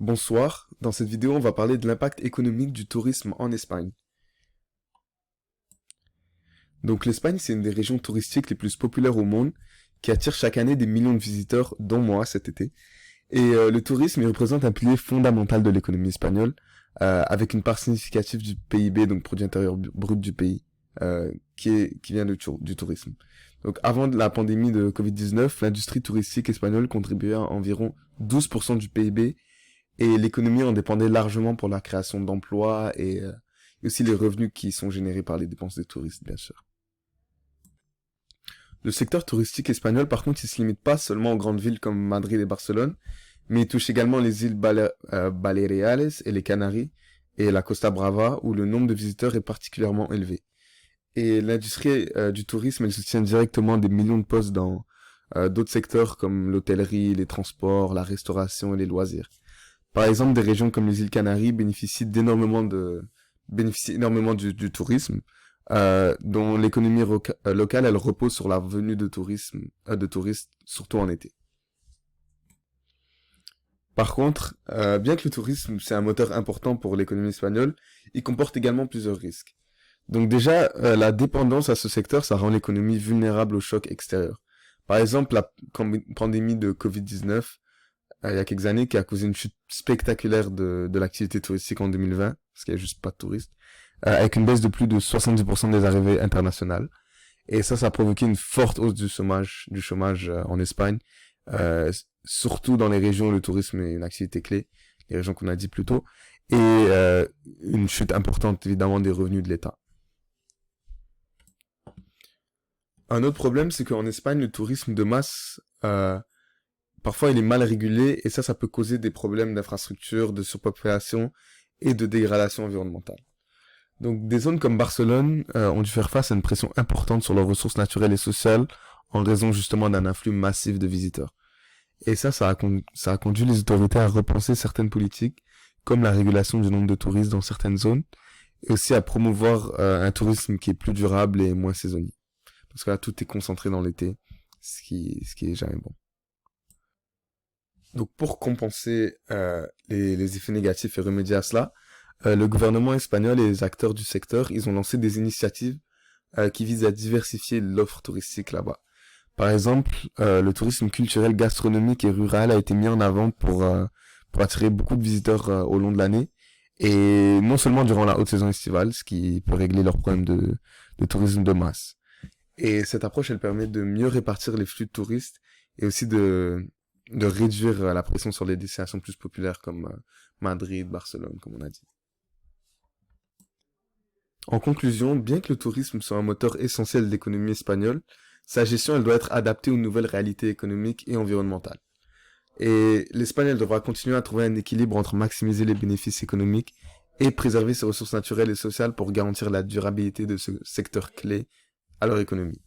Bonsoir, dans cette vidéo on va parler de l'impact économique du tourisme en Espagne. Donc l'Espagne c'est une des régions touristiques les plus populaires au monde, qui attire chaque année des millions de visiteurs, dont moi cet été. Et le tourisme il représente un pilier fondamental de l'économie espagnole, avec une part significative du PIB, donc produit intérieur brut du pays, qui vient du tourisme. Donc avant la pandémie de Covid-19, l'industrie touristique espagnole contribuait à environ 12% du PIB, et l'économie en dépendait largement pour la création d'emplois et aussi les revenus qui sont générés par les dépenses des touristes, bien sûr. Le secteur touristique espagnol, par contre, il se limite pas seulement aux grandes villes comme Madrid et Barcelone, mais il touche également les îles Baleares et les Canaries et la Costa Brava, où le nombre de visiteurs est particulièrement élevé. Et l'industrie du tourisme, elle soutient directement des millions de postes dans d'autres secteurs comme l'hôtellerie, les transports, la restauration et les loisirs. Par exemple, des régions comme les îles Canaries bénéficient énormément du tourisme, dont l'économie locale, elle repose sur la venue de touristes, surtout en été. Par contre, bien que le tourisme c'est un moteur important pour l'économie espagnole, il comporte également plusieurs risques. Donc déjà, la dépendance à ce secteur, ça rend l'économie vulnérable aux chocs extérieurs. Par exemple, la pandémie de Covid-19, il y a quelques années, qui a causé une chute spectaculaire de l'activité touristique en 2020, parce qu'il n'y a juste pas de touristes, avec une baisse de plus de 70% des arrivées internationales. Et ça a provoqué une forte hausse du chômage en Espagne, surtout dans les régions où le tourisme est une activité clé, les régions qu'on a dit plus tôt, et une chute importante évidemment des revenus de l'État. Un autre problème, c'est qu'en Espagne, le tourisme de masse, parfois il est mal régulé, et ça peut causer des problèmes d'infrastructure, de surpopulation et de dégradation environnementale. Donc des zones comme Barcelone ont dû faire face à une pression importante sur leurs ressources naturelles et sociales en raison justement d'un afflux massif de visiteurs. Et ça a conduit les autorités à repenser certaines politiques, comme la régulation du nombre de touristes dans certaines zones, et aussi à promouvoir un tourisme qui est plus durable et moins saisonnier. Parce que là, tout est concentré dans l'été, ce qui est jamais bon. Donc pour compenser les effets négatifs et remédier à cela, le gouvernement espagnol et les acteurs du secteur, ils ont lancé des initiatives qui visent à diversifier l'offre touristique là-bas. Par exemple, le tourisme culturel, gastronomique et rural a été mis en avant pour attirer beaucoup de visiteurs au long de l'année, et non seulement durant la haute saison estivale, ce qui peut régler leurs problèmes de tourisme de masse. Et cette approche, elle permet de mieux répartir les flux de touristes et aussi de réduire la pression sur les destinations plus populaires comme Madrid, Barcelone, comme on a dit. En conclusion, bien que le tourisme soit un moteur essentiel de l'économie espagnole, sa gestion elle doit être adaptée aux nouvelles réalités économiques et environnementales. Et l'Espagne elle devra continuer à trouver un équilibre entre maximiser les bénéfices économiques et préserver ses ressources naturelles et sociales pour garantir la durabilité de ce secteur clé à leur économie.